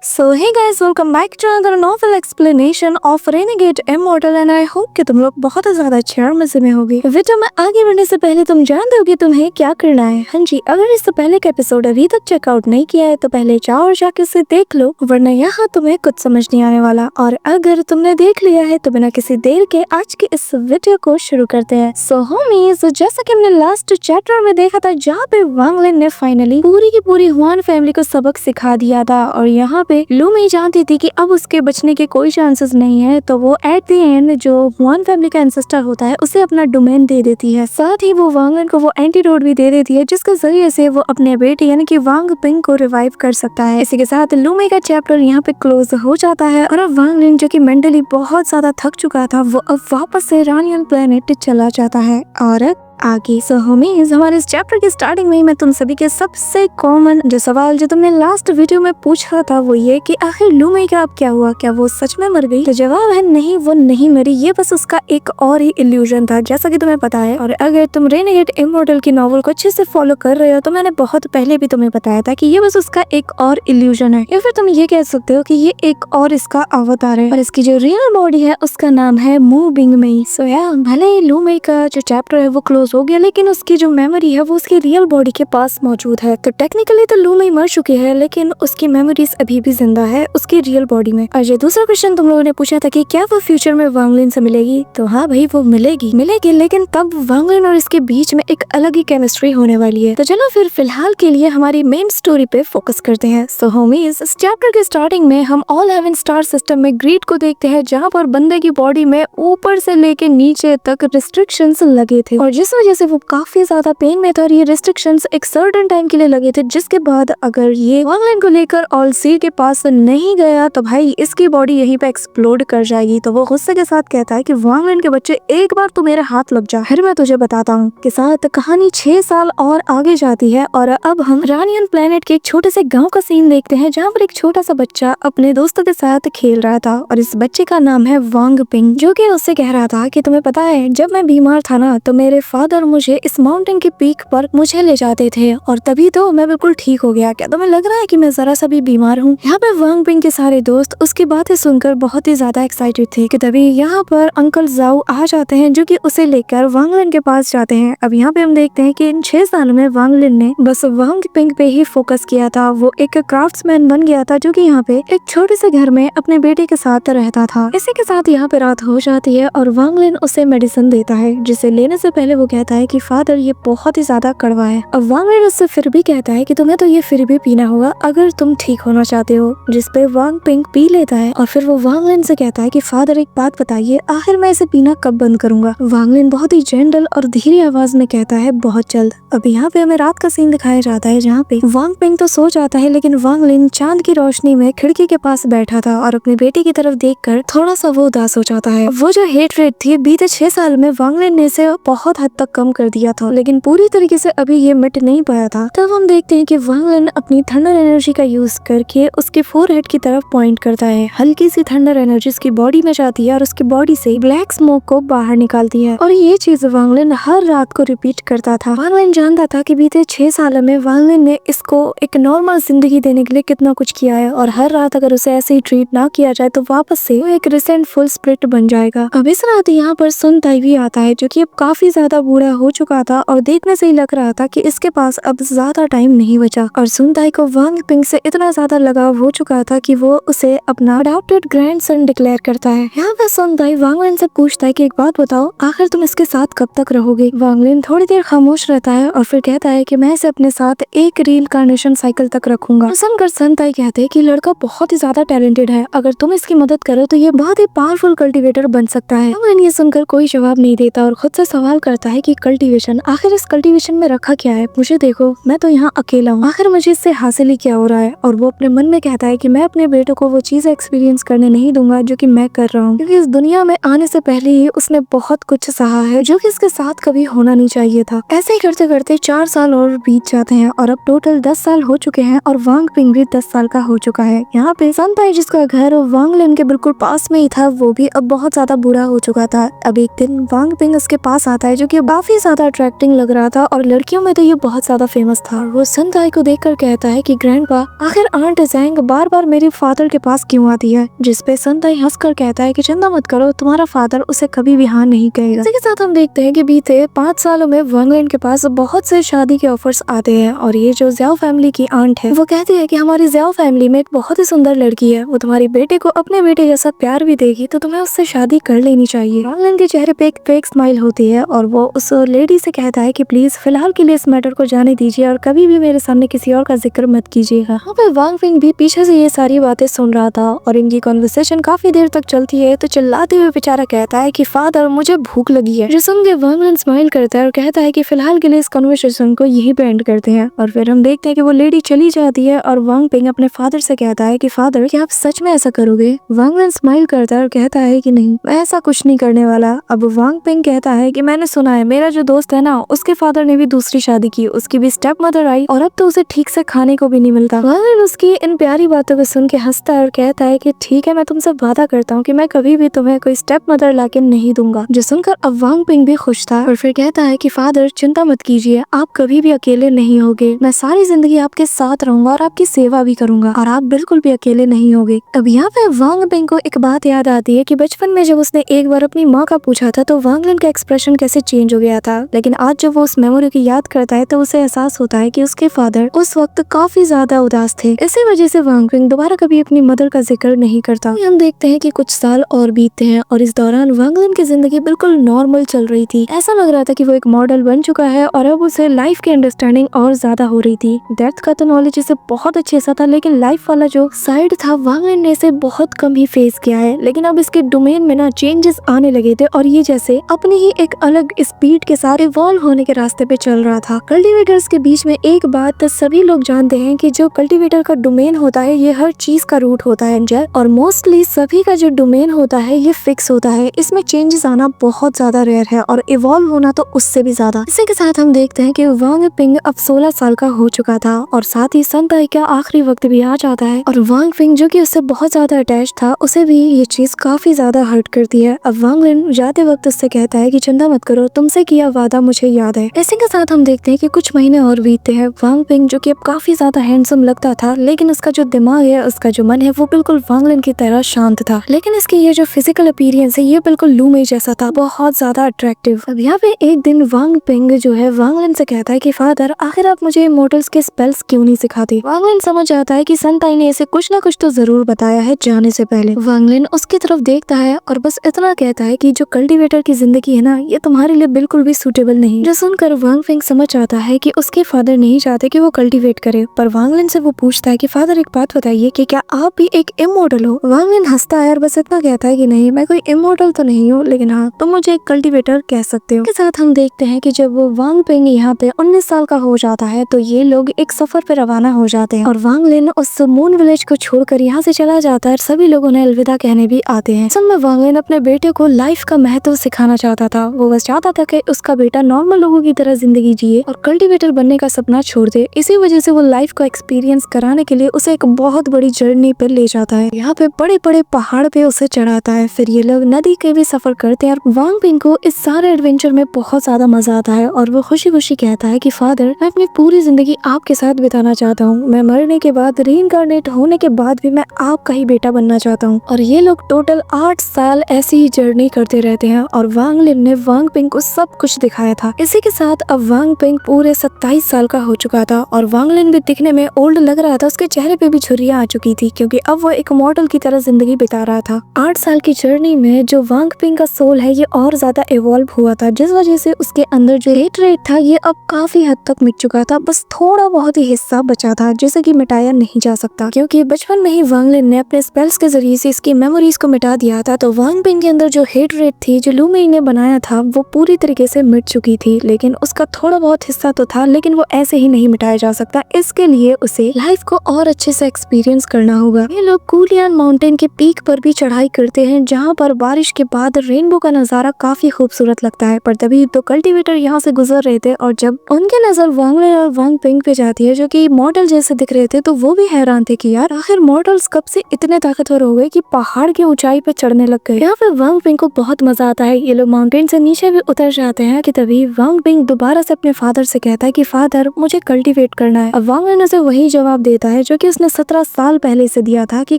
So hey guys, welcome back to another novel explanation of Renegade Immortal and I hope कि तुम लोग बहुत ज़्यादा अच्छे और मजे में होगे। वीडियो में आगे बढ़ने से पहले तुम जानते हो कि तुम्हें क्या करना है। हाँ जी, अगर इससे पहले का एपिसोड अभी तक चेकआउट नहीं किया है तो पहले जाओ और जाके उसे देख लो, वरना यहाँ तुम्हें कुछ समझ नहीं आने वाला। और अगर तुमने देख लिया है तो बिना किसी देर के आज के इस वीडियो को शुरू करते हैं। सो होमीज, जैसा कि हमने लास्ट चैप्टर में देखा था जहाँ पे वांग लिन ने फाइनली पूरी की पूरी हुआन फैमिली को सबक सिखा दिया था और यहाँ पे लू मई जानती थी कि अब उसके बचने के कोई चांसेस नहीं है, तो वो एट द एंड जो हुआन फैमिली का एंसेस्टर होता है उसे अपना डोमेन दे देती है। साथ ही वो वांग लिन को वो एंटीडोट भी दे देती है जिसके जरिए से वो अपने बेटे यानी कि वांग पिंग को रिवाइव कर सकता है। इसी के साथ लू मई का चैप्टर यहाँ पे क्लोज हो जाता है और अब वांग लिन जो कि मेंटली बहुत ज्यादा थक चुका था वो अब वापस से रानियन प्लेनेट चला जाता है। और आगे सो होमीज, हमारे इस चैप्टर की स्टार्टिंग में ही मैं तुम सभी के सबसे कॉमन जो सवाल जो तुमने लास्ट वीडियो में पूछा था वो ये कि आखिर लू मई का अब क्या हुआ, क्या वो सच में मर गई? तो जवाब है नहीं, वो नहीं मरी, ये बस उसका एक और ही इल्यूजन था जैसा कि तुम्हें पता है। और अगर तुम रेनेगेड इमॉर्टल की नॉवल को अच्छे से फॉलो कर रहे हो तो मैंने बहुत पहले भी तुम्हें बताया था कि ये बस उसका एक और इल्यूजन है, या फिर तुम ये कह सकते हो कि ये एक और इसका अवतार है और इसकी जो रियल बॉडी है उसका नाम है मू बिंग मई। सो या भले ही लू मई का जो चैप्टर है वो क्लोज हो गया लेकिन उसकी जो मेमोरी है वो उसकी रियल बॉडी के पास मौजूद है। तो टेक्निकली तो लू मई मर चुकी है लेकिन उसकी मेमोरीज अभी भी जिंदा है उसकी रियल बॉडी में। और ये दूसरा क्वेश्चन तुम लोगों ने पूछा था कि क्या वो फ्यूचर में वांग लिन से मिलेगी, तो हाँ भाई वो मिलेगी लेकिन तब वांग लिन और इसके बीच में एक अलग ही केमिस्ट्री होने वाली है। तो चलो फिर फिलहाल के लिए हमारी मेन स्टोरी पे फोकस करते हैं। सो होमीज, इस चैप्टर के स्टार्टिंग में हम ऑल हेवन स्टार सिस्टम में ग्रीड को देखते हैं जहाँ पर बंदे की बॉडी में ऊपर से लेके नीचे तक रिस्ट्रिक्शंस लगे थे और जिस वजह से वो काफी ज्यादा पेन में था और ये रिस्ट्रिक्शंस एक सर्टेन टाइम के लिए लगे थे, जिसके बाद अगर ये वांग लिन को लेकर ऑल सी के पास नहीं गया तो भाई इसकी बॉडी यहीं पे एक्सप्लोड कर जाएगी। तो वो गुस्से के साथ कहता है कि वांग लिन के बच्चे एक बार तो मेरे हाथ लग जा, फिर मैं तुझे बताता हूँ। के साथ कहानी 6 साल और आगे जाती है और अब हम रानियन प्लेनेट के एक छोटे से गाँव का सीन देखते हैं जहाँ पर एक छोटा सा बच्चा अपने दोस्तों के साथ खेल रहा था और इस बच्चे का नाम है वांग पिंग, जो कि उससे कह रहा था कि तुम्हें पता है जब मैं बीमार था ना तो मेरे फादर मुझे इस माउंटेन के पीक पर मुझे ले जाते थे और तभी तो मैं बिल्कुल ठीक हो गया। क्या तुम्हें लग रहा है कि मैं जरा सा भी बीमार हूँ? यहाँ पे वांग पिंग के सारे दोस्त उसकी बातें सुनकर बहुत ही ज्यादा एक्साइटेड थे कि तभी यहाँ पर अंकल जाओ आ जाते हैं जो कि उसे लेकर वांग लिन के पास जाते हैं। अब यहाँ पे हम देखते हैं कि इन 6 सालों में वांग लिन ने बस वांग पिंग पे ही फोकस किया था। वो एक क्राफ्ट्समैन बन गया था जो कि यहाँ पे एक छोटे से घर में अपने बेटे के साथ रहता था। इसी के साथ यहाँ पे रात हो जाती है और वांग लिन उसे मेडिसिन देता है जिसे लेने से पहले वो कहता है कि फादर ये बहुत ही ज्यादा कड़वा है। अब वांग लिन उससे फिर भी कहता है कि तुम्हें तो ये फिर भी पीना होगा अगर तुम ठीक होना चाहते हो, जिसपे वांग पिंग पी लेता है और फिर वो वांग लिन से कहता है कि फादर एक बात बताइए, आखिर मैं इसे पीना कब बंद करूंगा? वांग लिन बहुत ही जेंटल और धीरे आवाज में कहता है बहुत जल्द। अब यहाँ पे हमें रात का सीन दिखाया जाता है जहाँ पे वांग पिंग तो सो जाता है लेकिन वांग लिन चांद की रोशनी में खिड़की के पास बैठा था और अपने बेटे की तरफ देखकर थोड़ा सा वो उदास हो जाता है। वो जो हेट रेट थी बीते 6 साल में वांग लिन ने इसे बहुत हद तक कम कर दिया था लेकिन पूरी तरीके से अभी ये मिट नहीं पाया था। तब हम देखते हैं कि वांग लिन अपनी थंडर एनर्जी का यूज करके उसके फोरहेड की तरफ पॉइंट करता है। हल्की सी थंडर एनर्जी उसकी बॉडी में जाती है और उसकी बॉडी से ब्लैक स्मोक को बाहर निकालती है और ये चीज वांग लिन हर रात को रिपीट करता था। वांग लिन जानता था कि बीते 6 सालों में वांग लिन ने इसको एक नॉर्मल जिंदगी देने के लिए कितना कुछ किया है और हर रात अगर उसे ऐसे ही ट्रीट ना किया जाए तो वापस से वो एक रिसेंटफुल स्पिरिट बन जाएगा। अब इस रात यहाँ पर सुन ताई भी आता है जो कि अब काफी ज्यादा बूढ़ा हो चुका था और देखने से ही लग रहा था कि इसके पास अब ज्यादा टाइम नहीं बचा और सुन ताई को वांग पिंग से इतना ज्यादा लगाव हो चुका था कि वो उसे अपना अडॉप्टेड ग्रैंडसन डिक्लेयर करता है। यहाँ पर सुन ताई वांग लिन से पूछता है कि एक बात बताओ, आखिर तुम इसके साथ कब तक रहोगे? वांग लिन थोड़ी देर खामोश रहता है और फिर कहता है कि मैं इसे अपने साथ एक रीइंकार्नेशन साइकिल तक रखूंगा। सुनकर सन ताई कहते हैं कि लड़का बहुत ही ज्यादा टैलेंटेड है, अगर तुम इसकी मदद करो तो ये बहुत ही पावरफुल कल्टीवेटर बन सकता है। वांग लिन ये सुनकर कोई जवाब नहीं देता और खुद से सवाल करता है कि कल्टीवेशन, आखिर इस कल्टीवेशन में रखा क्या है? मुझे देखो, मैं तो यहाँ अकेला हूँ, आखिर मुझे इससे हासिल ही क्या हो रहा है? और वो अपने मन में कहता है कि मैं अपने बेटे को वो चीजें एक्सपीरियंस करने नहीं दूंगा जो कि मैं कर रहा हूँ, क्योंकि इस दुनिया में आने से पहले ही उसने बहुत कुछ सहा है जो कि इसके साथ कभी होना नहीं चाहिए था। ऐसे ही करते करते 4 साल और बीत जाते हैं और अब टोटल 10 साल हो चुके हैं और वांग पिंग भी 10 साल का हो चुका है। यहाँ पे सन ताई जिसका घर वांग लिन के बिल्कुल पास में ही था वो भी अब बहुत ज्यादा बूढ़ा हो चुका था। अब एक दिन वांग पिंग उसके पास आता है जो कि काफी ज्यादा अट्रैक्टिंग लग रहा था और लड़कियों में तो ये बहुत ज्यादा फेमस था। वो सन ताई को देखकर कहता है कि ग्रैंडपा, आखिर आंट ज़ैंग बार बार मेरे फादर के पास क्यों आती है? जिसपे सन ताई हंसकर कहता है कि चिंता मत करो, तुम्हारा फादर उसे कभी भी हाँ नहीं कहेगा। इसी के साथ हम देखते हैं कि बीते 5 सालों में वांग लिन के पास बहुत से शादी के ऑफर्स आते हैं और ये जो ज़्याओ फैमिली की आंट है वो कहती है कि हमारी ज़्याओ फैमिली में एक बहुत ही सुंदर लड़की है, वो तुम्हारे बेटे को अपने बेटे जैसा प्यार भी देगी, तो तुम्हें उससे शादी कर लेनी चाहिए। वांग लिन के चेहरे पे एक फेक स्माइल होती है और वो उस लेडी से कहता है कि प्लीज फिलहाल के लिए इस मैटर को जाने दीजिए और कभी भी मेरे सामने किसी और का जिक्र मत कीजिएगा। यहाँ पे वांग पिंग भी पीछे से ये सारी बातें सुन रहा था और इनकी कॉन्वर्सेशन काफी देर तक चलती है। तो चिल्लाते हुए बेचारा कहता है कि फादर मुझे भूख लगी है। जो सुन के वांग लिन स्माइल करता है और कहता है कि फिलहाल के लिए इस कॉन्वर्सेशन को यहीं पे एंड करते हैं। और फिर हम देखते हैं कि वो लेडी चली जाती है और वांग पिंग अपने फादर से कहता है कि फादर क्या आप सच में ऐसा करोगे? वांग लिन स्माइल करता है और कहता है कि नहीं, मैं ऐसा कुछ नहीं करने वाला। अब वांग पिंग कहता है कि मैंने सुना है मेरा जो दोस्त है ना, उसके फादर ने भी दूसरी शादी की, उसकी भी स्टेप मदर आई और अब तो उसे ठीक से खाने को भी नहीं मिलता। वांग लिन उसकी इन प्यारी बातों को सुन के हंसता है और कहता है कि ठीक है, मैं तुमसे वादा करता हूँ कि मैं कभी भी तुम्हें कोई स्टेप मदर लाके नहीं दूंगा। जो सुनकर अब वांग पिंग भी खुश था और फिर कहता है कि फादर चिंता मत कीजिए, आप कभी भी अकेले नहीं होगे, मैं सारी जिंदगी आपके साथ रहूंगा और आपकी सेवा भी करूंगा और आप बिल्कुल भी अकेले नहीं होगे। अब यहाँ पे वांग पिंग को एक बात याद आती है कि बचपन में जब उसने एक बार अपनी माँ का पूछा था तो वांग लिन का एक्सप्रेशन कैसे चेंज हो गया था, लेकिन आज जब वो उस मेमोरी की याद करता है तो उसे एहसास होता है कि उसके फादर उस वक्त काफी ज्यादा उदास थे। इसी वजह से वांग पिंग दोबारा कभी अपनी मदर का जिक्र नहीं करता। हम देखते हैं कि कुछ साल और बीतते हैं और इस दौरान वांग लिन की जिंदगी बिल्कुल नॉर्मल चल रही थी। ऐसा लग रहा था कि वो एक मॉडल बन चुका है और अब उसे लाइफ की अंडरस्टैंडिंग और ज्यादा हो रही थी। डेप्थ का तो नॉलेज इसे बहुत अच्छे सा था, लेकिन लाइफ वाला जो साइड था वांग लिन ने इसे बहुत कम ही फेस किया है। लेकिन अब इसके डोमेन में ना चेंजेस आने लगे थे और ये जैसे अपनी ही एक अलग स्पीड के साथ इवॉल्व होने के रास्ते पे चल रहा था। कल्टीवेटर्स के बीच में एक बात तो सभी लोग जानते हैं कि जो कल्टीवेटर का डोमेन होता है ये हर चीज का रूट होता है एंजल, और मोस्टली सभी का जो डोमेन होता है ये फिक्स होता है। इसमें चेंजेस आना बहुत ज्यादा रेयर है और इवॉल्व होना तो उससे भी ज्यादा। इसी के साथ हम देखते हैं कि वांग पिंग अब 16 साल का हो चुका था और साथ ही सन ताई का आखिरी वक्त भी आ जाता है और वांग पिंग जो कि उससे बहुत ज्यादा अटैच था उसे भी ये चीज काफी ज्यादा हर्ट करती है। अब वांग लिन जाते वक्त उससे कहता है कि चिंता मत करो, तुमसे किया वादा मुझे याद है। इसी के साथ हम देखते हैं कि कुछ महीने और बीतते हैं। वांग पिंग जो कि अब काफी ज्यादा हैंडसम लगता था, लेकिन उसका जो दिमाग है, उसका जो मन है वो बिल्कुल वांग लिन की तरह शांत था। लेकिन इसकी ये जो फिजिकल अपीयरेंस है ये बिल्कुल लूमे जैसा था, बहुत ज्यादा अट्रैक्टिव। अब यहाँ पे एक दिन वांग पिंग जो है वांग लिन से कहता है कि फादर आखिर आप मुझे इमोर्टल्स के स्पेल्स क्यों नहीं सिखाते? वांग लिन समझ जाता है कि सन ताई ने इसे कुछ ना कुछ तो जरूर बताया है जाने से पहले। वांग लिन उसकी तरफ देखता है और बस इतना कहता है कि जो कल्टीवेटर की जिंदगी है ना ये तुम्हारे लिए बिल्कुल भी सूटेबल नहीं। जो सुनकर वांग पिंग समझ आता है कि उसके फादर नहीं चाहते कि वो कल्टीवेट करे, पर वांग लिन से वो पूछता है कि फादर एक बात बताइए कि क्या आप भी एक इमोर्टल हो? वांग लिन हंसता है और बस इतना कहता है कि नहीं, मैं कोई इमोर्टल तो नहीं हूँ, लेकिन हाँ तुम मुझे एक कल्टीवेटर कह सकते हो। के साथ हम देखते हैं कि जब वो वांग पिंग यहाँ पे 19 साल का हो जाता है तो ये लोग एक सफर पे रवाना हो जाते हैं और वांग लिन उस मून विलेज को छोड़कर यहाँ से चला जाता है। सभी लोग उन्हें अलविदा कहने भी आते हैं। असल में वांग लिन अपने बेटे को लाइफ का महत्व सिखाना चाहता था। वो बस चाहता था कि उसका बेटा नॉर्मल लोगों की तरह जिंदगी जिए और कल्टीवेटर बनने का सपना छोड़ दे। इसी वजह से वो लाइफ को एक्सपीरियंस कराने के लिए उसे एक बहुत बड़ी जर्नी पर ले जाता है। यहाँ पे बड़े बड़े पहाड़ पे उसे चढ़ाता है। फिर ये लोग नदी के भी सफर करते हैं और वांग पिंग को इस सारे एडवेंचर में बहुत ज्यादा मजा आता है और वो खुशी खुशी कहता है कि फादर मैं अपनी पूरी जिंदगी आपके साथ बिताना चाहता हूँ। मैं मरने के बाद रीइंकार्नेट होने के बाद भी मैं आपका ही बेटा बनना चाहता हूँ। और ये लोग टोटल 8 साल ऐसी ही जर्नी करते रहते हैं और वांग लिन ने वांग पिंग को सब कुछ दिखाया था। इसी के साथ अब वांग पिंग पूरे 27 साल का हो चुका था और वांग लिन भी दिखने में ओल्ड लग रहा था। उसके चेहरे पे भी झुर्रियां आ चुकी थी क्योंकि अब वो एक मॉडल की तरह जिंदगी बिता रहा था। 8 साल की जर्नी में जो वांग पिंग का सोल है ये और ज्यादा इवॉल्व हुआ था, जिस वजह से उसके अंदर जो हेट रेट था ये अब काफी हद तक मिट चुका था। बस थोड़ा बहुत ही हिस्सा बचा था जिसे कि मिटाया नहीं जा सकता, क्योंकि बचपन में ही वांग लिन ने अपने स्पेल्स के जरिए से इसकी मेमोरीज को मिटा दिया था। तो वांग पिंग के अंदर जो हेट रेट थी, जो लू मेई ने बनाया था, वो पूरी तरीके से मिट चुकी थी। लेकिन उसका थोड़ा बहुत हिस्सा तो था, लेकिन वो ऐसे ही नहीं मिटाया जा सकता। इसके लिए उसे लाइफ को और अच्छे से एक्सपीरियंस करना होगा। ये लोग कूलियान माउंटेन के पीक पर भी चढ़ाई करते हैं, जहाँ पर बारिश के बाद रेनबो का नजारा काफी खूबसूरत लगता है। पर तभी तो कल्टीवेटर यहाँ से गुजर रहे थे और जब उनके नजर वांग लिन और वांग पिंग पे जाती है, जो कि मॉडल जैसे दिख रहे थे, तो वो भी हैरान थे कि यार आखिर मॉडल्स कब से इतने ताकतवर हो गए कि पहाड़ की ऊंचाई पे चढ़ने लग गए। यहाँ पे वांग पिंग को बहुत मजा आता है। ये लोग माउंटेन से नीचे भी उतर जाते हैं कि तभी वांग पिंग दोबारा से अपने फादर से कहता है कि फादर मुझे कल्टीवेट करना है। अब वांग लिन उसे वही जवाब देता है जो कि उसने 17 साल पहले से दिया था कि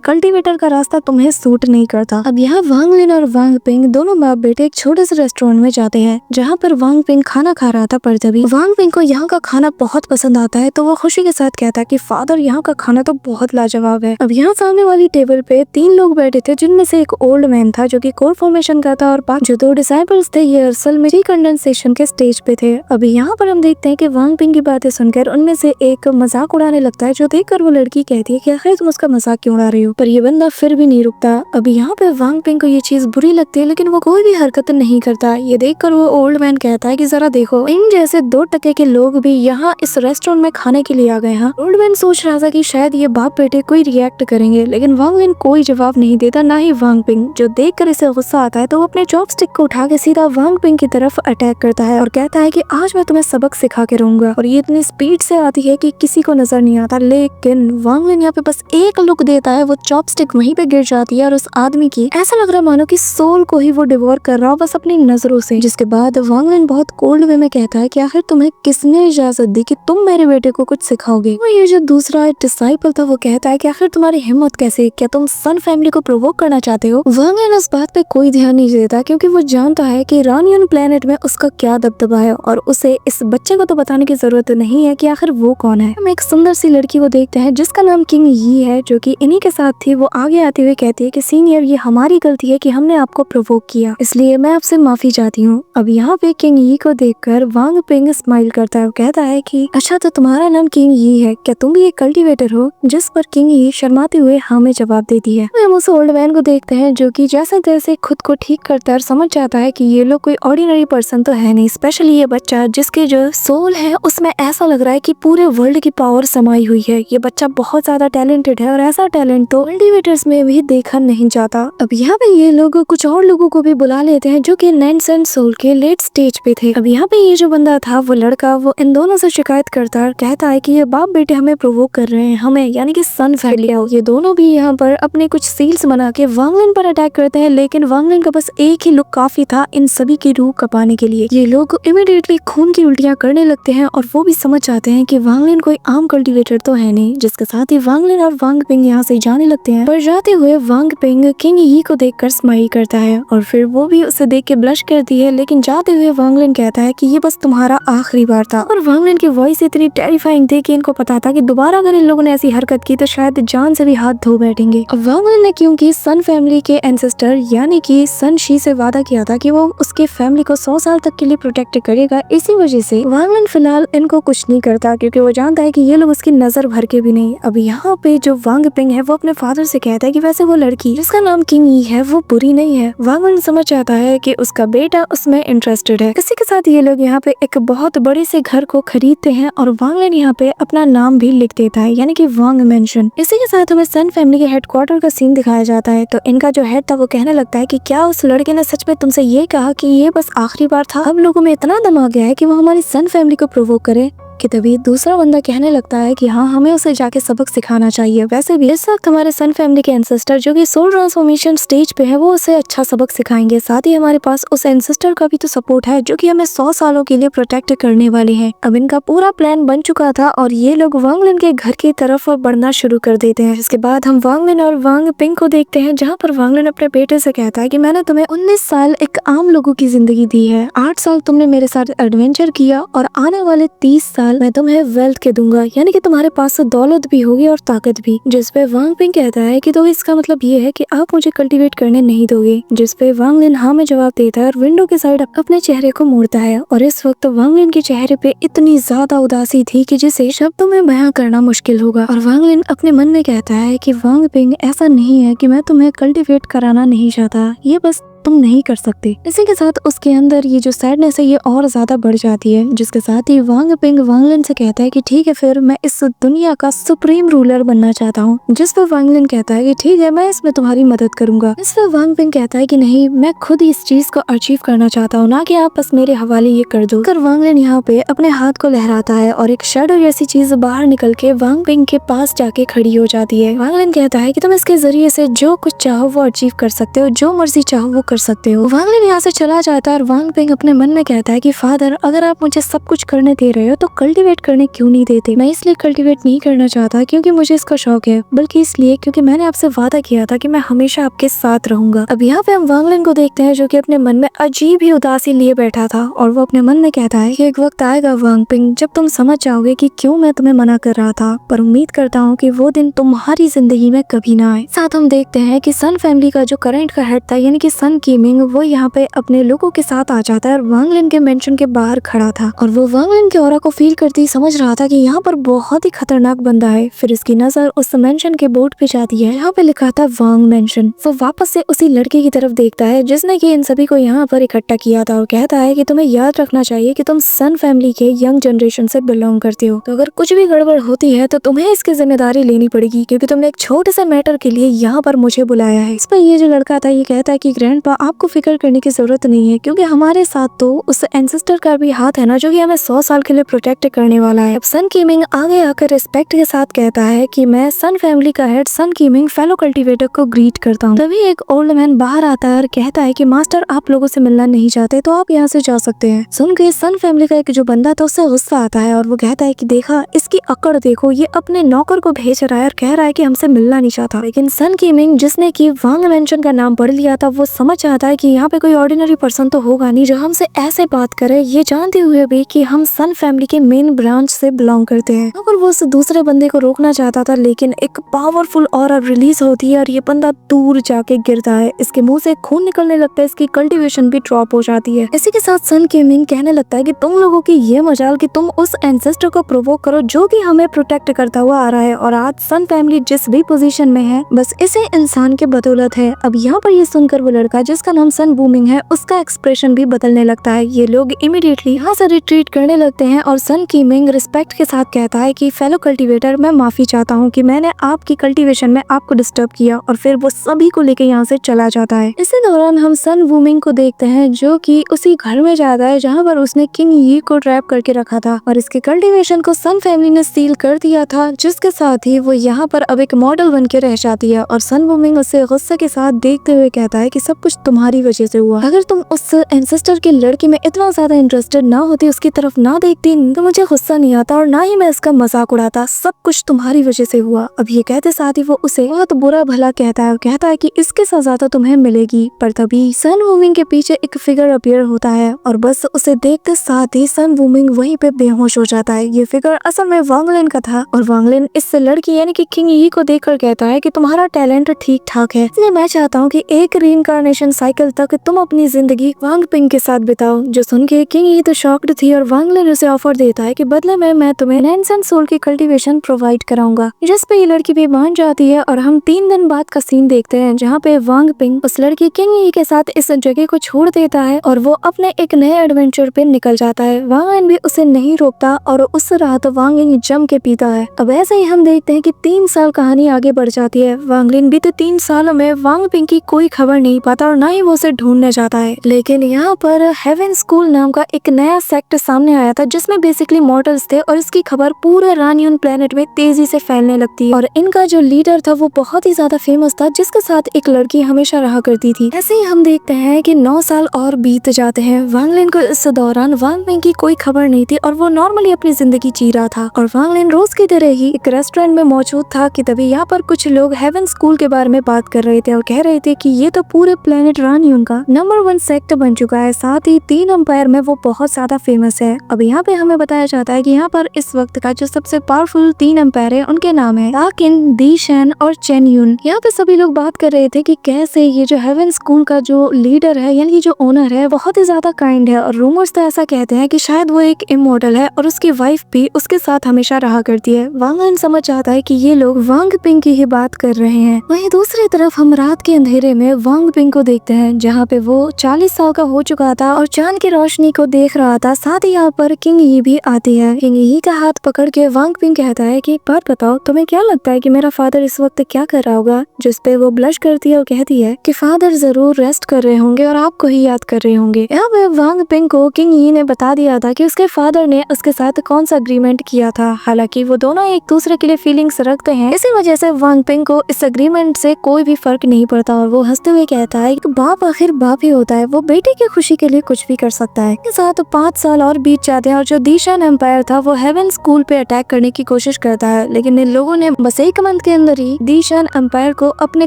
कल्टीवेटर का रास्ता तुम्हें सूट नहीं करता। अब यहाँ वांग लिन और वांग पिंग दोनों बाप बेटे एक छोटे से रेस्टोरेंट में जाते हैं जहाँ पर वांग पिंग खाना खा रहा था, पर तभी वांग पिंग को यहाँ का खाना बहुत पसंद आता है तो वो खुशी के साथ कहता है कि फादर यहाँ का खाना तो बहुत लाजवाब है। अब यहाँ सामने वाली टेबल पे 3 लोग बैठे थे जिनमें से एक ओल्ड मैन था जो कि कोर फॉर्मेशन का था और जो 2 डिसाइपल्स थे ये असल में कंडेंसेशन के स्टेज पे थे। अभी यहाँ पर हम देखते हैं कि वांग पिंग की बातें सुनकर उनमें से एक मजाक उड़ाने लगता है जो देखकर वो लड़की कहती है कि आखिर तुम उसका मजाक क्यों उड़ा रही हो, पर ये बंदा फिर भी नहीं रुकता। अभी यहाँ पे वांग पिंग को ये चीज बुरी लगती है लेकिन वो कोई भी हरकत नहीं करता। ये देखकर वो ओल्ड मैन कहता है कि जरा देखो इन जैसे 2 टके के लोग भी यहाँ इस रेस्टोरेंट में खाने के लिए आ गए हैं। ओल्ड मैन सोच रहा था कि शायद ये बाप बेटे कोई रिएक्ट करेंगे लेकिन वांग लिन कोई जवाब नहीं देता, ना ही वांग पिंग। जो देखकर इसे गुस्सा आता है तो वो अपने चॉपस्टिक को उठा के सीधा वांग पिंग की तरफ अटैक करता है और कहता है कि आज मैं तुम्हें सबक सिखा के रहूंगा। और ये इतनी स्पीड से आती है कि किसी को नजर नहीं आता, लेकिन वांग लिन यहाँ पे बस एक लुक देता है, वो चॉपस्टिक वहीं पे गिर जाती है और उस आदमी की ऐसा लग रहा मानो कि सोल को ही वो डिवोर कर रहा हो बस अपनी नजरों से। जिसके बाद वांग लिन बहुत कोल्ड वे में कहता है कि आखिर तुम्हें किसने इजाजत दी कि तुम मेरे बेटे को कुछ सिखाओगे। वो ये जो दूसरा डिसाइपल था वो कहता है कि आखिर तुम्हारी हिम्मत कैसे, क्या तुम सन फैमिली को प्रोवोक करना चाहते हो। वांग लिन इस बात पे कोई ध्यान नहीं देता क्योंकि वो जानता है कि रानियन प्लेनेट में उसका क्या दबदबा है और उसे इस बच्चे को तो बताने की जरूरत नहीं है कि आखिर वो कौन है। हम एक सुंदर सी लड़की को देखते हैं जिसका नाम किंग यी है जो कि इन्हीं के साथ थी। वो आगे आते हुए कहती है कि सीनियर ये हमारी गलती है कि हमने आपको प्रोवोक किया, इसलिए मैं आपसे माफी चाहती हूँ। अब यहाँ पे किंग यी को देखकर वांग पिंग स्माइल करता है और कहता है कि अच्छा तो तुम्हारा नाम किंग यी है, क्या तुम भी एक कल्टीवेटर हो। जिस पर किंग यी शर्माते हुए हाँ में जवाब देती है। हम उस ओल्ड मैन को देखते हैं जो कि जैसे तैसे खुद को ठीक करता है और समझ जाता है कि ये लोग कोई ऑर्डिनरी पर्सन तो है नहीं, स्पेशली ये बच्चा जिसके जो सोल है उसमें ऐसा लग रहा है कि पूरे वर्ल्ड की पावर समाई हुई है। ये बच्चा बहुत ज्यादा टैलेंटेड है और ऐसा टैलेंट तो कल्टीवेटर्स में भी देखा नहीं जाता। अब यहाँ पे ये लोग कुछ और लोगों को भी बुला लेते हैं जो कि नैन्स एंड सोल के लेट स्टेज पे थे। अब यहाँ पे ये जो बंदा था वो लड़का वो इन दोनों से शिकायत करता है, कहता है कि ये बाप बेटे हमें प्रोवोक कर रहे हैं, हमें यानी कि सन फैमिली। ये दोनों भी यहाँ पर अपने कुछ सील्स बना के वांग लिन पर अटैक करते हैं लेकिन वांग लिन का बस एक ही लुक काफी था इन सभी की रूह कपाने के लिए। ये लोग इमीडिएटली खून की उल्टियां करने लगते हैं और वो भी समझ जाते हैं कि वांग लिन कोई आम कल्टीवेटर तो है नहीं। जिसके साथ ही वांग लिन और वांग पिंग यहाँ से जाने लगते हैं, पर जाते हुए वांग पिंग किंग यी को देखकर स्माइल करता है और फिर वो भी उसे देख के ब्लश करती है। लेकिन जाते हुए वांग लिन कहता है कि ये बस तुम्हारा आखिरी बार था। और वांग लिन की वॉइस इतनी टेरिफाइंग थी कि इनको पता था कि दोबारा अगर इन लोगों ने ऐसी हरकत की तो शायद जान से भी हाथ धो बैठेंगे। अब वांग लिन ने क्योंकि सन फैमिली के एंसेस्टर यानी कि सन शी से वादा किया था कि वो उसके फैमिली को 100 साल तक के लिए प्रोटेक्ट करेगा, इसी वजह से वांग लिन फिलहाल इनको कुछ नहीं करता क्योंकि वो जानता है कि ये लोग उसकी नजर भर के भी नहीं। अब यहाँ पे जो वांग पिंग है वो अपने फादर से कहता है कि वैसे वो लड़की जिसका नाम किंग यी है वो बुरी नहीं है। वांग लिन समझ जाता है कि उसका बेटा उसमें इंटरेस्टेड है। इसी के साथ ये लोग यहाँ पे एक बहुत बड़े से घर को खरीदते हैं और वांग लिन यहाँ पे अपना नाम भी लिख देता है यानी कि वांग मेंशन। इसी के साथ हमें सन फैमिली के हेडक्वार्टर का सीन दिखाया जाता है। तो इनका जो हेड था वो कहने लगता है कि क्या उस लड़के ने सच में तुमसे ये कहा कि ये बस आखिरी बार था, अब लोगों में इतना दम आ गया है कि वो हमारी सन फैमिली को प्रोवोक करे। कि तभी दूसरा बंदा कहने लगता है कि हाँ हमें उसे जाके सबक सिखाना चाहिए। वैसे भी इस वक्त हमारे सन फैमिली के एंसेस्टर जो कि सोल ट्रांसफॉर्मेशन स्टेज पे है वो उसे अच्छा सबक सिखाएंगे। साथ ही हमारे पास उस एंसेस्टर का भी तो सपोर्ट है जो कि हमें 100 सालों के लिए प्रोटेक्ट करने वाले हैं। अब इनका पूरा प्लान बन चुका था और ये लोग वांग लिन के घर की तरफ बढ़ना शुरू कर देते हैं। इसके बाद हम वांग लिन और वांग पिंग को देखते हैं जहाँ पर वांग लिन अपने बेटे से कहता है कि मैंने तुम्हें 19 साल एक आम लोगों की जिंदगी दी है, 8 साल तुमने मेरे साथ एडवेंचर किया और आने वाले 30 साल मैं तुम्हें वेल्थ के दूंगा, यानी कि तुम्हारे पास दौलत भी होगी और ताकत भी। जिस पे वांग पिंग कहता है कि तो इसका मतलब ये है कि आप मुझे कल्टीवेट करने नहीं दोगे। जिस पे वांग लिन हाँ में जवाब देता है और विंडो के साइड अपने चेहरे को मोड़ता है। और इस वक्त वांग लिन के चेहरे पे इतनी ज्यादा उदासी थी कि जिसे शब्दों में बयां करना मुश्किल होगा। और वांग लिन अपने मन में कहता है कि वांग पिंग ऐसा नहीं है कि मैं तुम्हें कल्टीवेट कराना नहीं चाहता, ये बस तुम नहीं कर सकते। इसी के साथ उसके अंदर ये जो सैडनेस है ये और ज्यादा बढ़ जाती है। जिसके साथ ही वांग पिंग वांग लिन से कहता है कि ठीक है फिर मैं इस दुनिया का सुप्रीम रूलर बनना चाहता हूँ। जिस पर वांग लिन कहता है कि ठीक है मैं इसमें तुम्हारी मदद करूंगा। इस पर वांग पिंग कहता है कि नहीं मैं खुद ही इस चीज को अचीव करना चाहता हूँ, ना कि आप बस मेरे हवाले ये कर दो। कर वांग लिन यहाँ पे अपने हाथ को लहराता है और एक शैडो जैसी चीज बाहर निकल के वांग पिंग के पास जाके खड़ी हो जाती है। वांग लिन कहता है कि तुम इसके जरिए से जो कुछ चाहो वो अचीव कर सकते हो, जो मर्जी चाहो वो कर सकते हो। वांग लिन यहाँ से चला जाता है और वांग पिंग अपने मन में कहता है कि फादर, अगर आप मुझे सब कुछ करने दे रहे हो तो कल्टीवेट करने क्यों नहीं देते। मैं इसलिए कल्टीवेट नहीं करना चाहता क्योंकि मुझे इसका शौक है, बल्कि इसलिए क्योंकि मैंने आपसे वादा किया था कि मैं हमेशा आपके साथ रहूंगा। अब यहाँ पे हम वांग लिन को देखते हैं जो कि अपने मन में अजीब ही उदासी लिए बैठा था और वो अपने मन में कहता है कि एक वक्त आएगा वांग पिंग जब तुम समझ जाओगे कि क्यों मैं तुम्हें मना कर रहा था, पर उम्मीद करता हूँ कि वो दिन तुम्हारी जिंदगी में कभी ना आए। साथ हम देखते हैं कि सन फैमिली का जो करंट का हेड था यानी कि सन कीमिंग, वो यहाँ पे अपने लोगों के साथ आ जाता है और वांग लिन के मेंशन के बाहर खड़ा था और वो वांग लिन के ऑरा को फील करती समझ रहा था कि यहाँ पर बहुत ही खतरनाक बंदा है। फिर इसकी नजर उस मेंशन के बोर्ड पे जाती है, यहाँ पे लिखा था वांग मेंशन। वो वापस से उसी लड़के की तरफ देखता है जिसने कि इन सभी को यहाँ पर इकट्ठा किया था और कहता है कि तुम्हें याद रखना चाहिए कि तुम सन फैमिली के यंग जनरेशन से बिलोंग करते हो, तो अगर कुछ भी गड़बड़ होती है तो तुम्हें इसकी जिम्मेदारी लेनी पड़ेगी क्योंकि तुमने एक छोटे से मैटर के लिए यहाँ पर मुझे बुलाया है। इस पर ये जो लड़का था ये कहता है कि ग्रैंडपा, आपको फिक्र करने की जरूरत नहीं है क्योंकि हमारे साथ तो उस एंसेस्टर का भी हाथ है ना जो कि हमें 100 साल के लिए प्रोटेक्ट करने वाला है। अब सन कीमिंग आगे आकर रिस्पेक्ट के साथ कहता है कि मैं सन फैमिली का हेड सन कीमिंग फेलो कल्टीवेटर को ग्रीट करता हूँ। तभी एक ओल्ड मैन बाहर आता है और कहता है कि मास्टर, आप लोगों से मिलना नहीं चाहते तो आप यहाँ से जा सकते हैं। सुन के सन फैमिली का एक जो बंदा था उससे गुस्सा आता है और वो कहता है कि देखा, इसकी अकड़ देखो, ये अपने नौकर को भेज रहा है और कह रहा है कि हमसे मिलना नहीं चाहता। लेकिन सन कीमिंग जिसने की वांग मेंशन का नाम पढ़ लिया था वो समझ जाता है कि यहाँ पे कोई ऑर्डिनरी पर्सन तो होगा नहीं जो हमसे ऐसे बात करे, ये जानते हुए भी कि हम सन फैमिली के मेन ब्रांच से बिलोंग करते हैं। और वो उस दूसरे बंदे को रोकना चाहता था लेकिन एक पावरफुल ऑरा रिलीज होती है और ये बंदा दूर जाके गिरता है, इसके मुंह से खून निकलने लगता है, इसकी कल्टीवेशन भी ड्रॉप हो जाती है। इसी के साथ सन कीमिंग कहने लगता है कि तुम लोगों की ये मजाल कि तुम उस एंसेस्टर को प्रोवोक करो जो कि हमें प्रोटेक्ट करता हुआ आ रहा है और आज सन फैमिली जिस भी पोजीशन में है बस इसी इंसान के बदौलत है। अब यहाँ पर ये सुनकर वो लड़का जिसका नाम सन वूमिंग है उसका एक्सप्रेशन भी बदलने लगता है। ये लोग इमीडिएटली यहाँ से रिट्रीट करने लगते हैं और सन कीमिंग रिस्पेक्ट के साथ कहता है कि फेलो कल्टीवेटर, मैं माफी चाहता हूँ कि मैंने आपकी कल्टीवेशन में आपको डिस्टर्ब किया, और फिर वो सभी को लेके यहाँ से चला जाता है। इसी दौरान हम सन वूमिंग को देखते हैं जो कि उसी घर में जाता है जहाँ पर उसने किंग यी को ट्रैप करके रखा था और इसके कल्टीवेशन को सन फैमिली ने सील कर दिया था, जिसके साथ ही वो यहाँ पर अब एक मॉडल बन के रह जाती है। और सन वूमिंग उसे गुस्से के साथ देखते हुए कहता है कि सब कुछ तुम्हारी वजह से हुआ, अगर तुम उस एंसेस्टर की लड़की में इतना ज्यादा इंटरेस्टेड ना होती, उसकी तरफ ना देखती तो मुझे गुस्सा नहीं आता और ना ही मैं इसका मजाक उड़ाता, सब कुछ तुम्हारी वजह से हुआ। अब ये कहते साथ ही वो उसे बहुत बुरा भला कहता है और कहता है कि इसके सजा तो तुम्हें मिलेगी। पर तभी सन वूमिंग के पीछे एक फिगर अपीयर होता है और बस उसे देखते साथ ही सन वूमिंग वहीं पे बेहोश हो जाता है। ये फिगर असल में वांग लिन का था और वांग लिन इस लड़की यानी कि किंग यी को देखकर कहता है कि तुम्हारा टैलेंट ठीक ठाक है, इसलिए मैं चाहता हूँ कि एक रीइंकार्नेशन साइकिल तक तुम अपनी जिंदगी वांग पिंग के साथ बिताओ। जो सुन के किंग यी तो शॉक्ड थी और वांग लिन उसे ऑफर देता है कि बदले में मैं तुम्हें नैनसन सोल की कल्टीवेशन प्रोवाइड कराऊंगा, जिस पे ये लड़की भी मान जाती है। और हम 3 दिन बाद का सीन देखते हैं जहाँ पे वांग पिंग उस लड़की किंग यी के साथ इस जगह को छोड़ देता है और वो अपने एक नए एडवेंचर पे निकल जाता है। वांग लिन भी उसे नहीं रोकता और उस रात वांग लिन जम के पीता है। अब ऐसे ही हम देखते हैं कि 3 साल कहानी आगे बढ़ जाती है। वांग लिन भी तो 3 सालों में वांग पिंग की कोई खबर नहीं पाता और ना ही वो उसे ढूंढने जाता है। लेकिन यहाँ पर हेवन स्कूल नाम का एक नया सेक्ट सामने आया था जिसमें बेसिकली मॉर्टल्स थे और इसकी खबर पूरे रानियन प्लेनेट में तेजी से फैलने लगती है और इनका जो लीडर था वो बहुत ही ज्यादा फेमस था जिसके साथ एक लड़की हमेशा रहा करती थी। ऐसे ही हम देखते हैं कि 9 साल और बीत जाते हैं। वांग लिन को इस दौरान वांग पिंग की कोई खबर नहीं थी और वो नॉर्मली अपनी जिंदगी जी रहा था और वांग लिन रोज की तरह ही एक रेस्टोरेंट में मौजूद था कि तभी यहाँ पर कुछ लोग हेवन स्कूल के बारे में बात कर रहे थे और कह रहे थे कि ये तो पूरे प्लेनेट रानियन का नंबर 1 सेक्ट बन चुका है, साथ ही 3 अंपायर में वो बहुत ज्यादा फेमस है। अब यहाँ पे हमें बताया जाता है कि यहाँ पर इस वक्त का जो सबसे पावरफुल 3 अंपायर है उनके नाम है ताकिन, दी शैन और चेन यून। यहाँ पे सभी लोग बात कर रहे थे कि कैसे ये जो हेवन स्कूल का जो लीडर है यानी कि जो ओनर है बहुत ही ज्यादा काइंड है और रूमर्स तो ऐसा कहते हैं कि शायद वो एक इमॉर्टल है और उसकी वाइफ भी उसके साथ हमेशा रहा करती है। वांग लिन समझ जाता है कि ये लोग वांग पिंग की ही बात कर रहे हैं। वहीं दूसरी तरफ हम रात के अंधेरे में वांग पिंग को देखते हैं जहाँ पे वो 40 साल का हो चुका था और चांद की रोशनी को देख रहा था। साथ ही यहाँ पर किंग यी भी आती है। किंग यी का हाथ पकड़ के वांग पिंग कहता है कि बात बताओ, तुम्हें क्या लगता है कि मेरा फादर इस वक्त क्या कर रहा होगा? जिस पे वो ब्लश करती है और कहती है कि फादर जरूर रेस्ट कर रहे होंगे और आपको ही याद कर रहे होंगे। यहाँ पे वांग पिंग को किंग यी ने बता दिया था कि उसके फादर ने उसके साथ कौन सा अग्रीमेंट किया था। हालांकि वो दोनों एक दूसरे के लिए फीलिंग्स रखते हैं, इसी वजह से वांग पिंग को इस अग्रीमेंट से कोई भी फर्क नहीं पड़ता और वो हंसते हुए कहता है एक बाप आखिर बाप ही होता है, वो बेटे की खुशी के लिए कुछ भी कर सकता है। इसके साथ 5 साल और बीत जाते हैं और जो दीशान एम्पायर था वो हेवन स्कूल पे अटैक करने की कोशिश करता है, लेकिन इन लोगों ने बस 1 मंथ के अंदर ही दीशान एम्पायर को अपने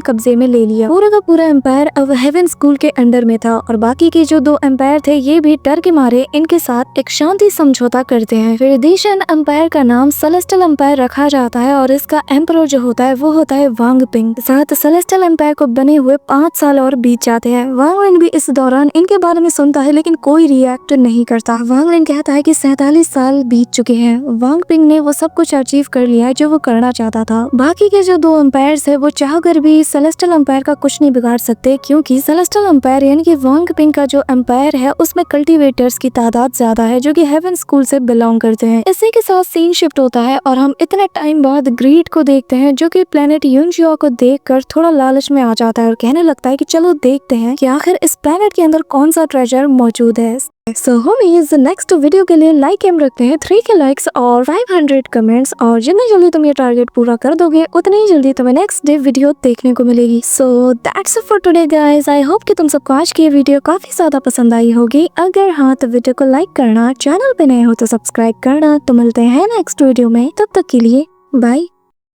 कब्जे में ले लिया। पूरा का पूरा एम्पायर अब हेवन स्कूल के अंडर में था और बाकी के जो 2 एम्पायर थे ये भी डर के मारे इनके साथ एक शांति समझौता करते हैं। फिर दीशान एम्पायर का नाम सेलेस्टियल एम्पायर रखा जाता है और इसका एम्परर जो होता है वो होता है वांग पिंग। साथ सेलेस्टियल एम्पायर को बने हुए 5 साल और बीत जाते हैं। वांग लिन भी इस दौरान इनके बारे में सुनता है लेकिन कोई रिएक्ट नहीं करता। वांग लिन कहता है कि 47 साल बीत चुके हैं, वांग पिंग ने वो सब कुछ अचीव कर लिया है जो वो करना चाहता था। बाकी के जो 2 एम्पायर्स है वो चाहकर भी सेलेस्टियल एम्पायर का कुछ नहीं बिगाड़ सकते, क्योंकि सेलेस्टियल एम्पायर यानी कि वांग पिंग का जो एम्पायर है उसमें कल्टीवेटर्स की तादाद ज्यादा है जो कि हेवन स्कूल से बिलोंग करते हैं। इसी के साथ सीन शिफ्ट होता है और हम इतने टाइम बाद ग्रीड को देखते हैं जो कि प्लेनेट यूनजियो को देखकर थोड़ा लालच में आ जाता है और कहने लगता है कि चलो देखते हैं कि आखिर इस प्लेनेट के अंदर कौन सा ट्रेजर मौजूद है। सो होमीज नेक्स्ट वीडियो के लिए लाइक एम रखते हैं 3 के लाइक्स और 500 कमेंट्स, और जितनी जल्दी तुम ये टारगेट पूरा कर दोगे उतनी ही जल्दी तुम्हें नेक्स्ट डे वीडियो देखने को मिलेगी। So that's it for today guys. I hope कि तुम सबको आज की ये वीडियो काफी ज्यादा पसंद आई होगी। अगर हाँ तो वीडियो को लाइक करना, चैनल पे नए हो तो सब्सक्राइब करना। तो मिलते हैं नेक्स्ट वीडियो में, तब तक के लिए बाय।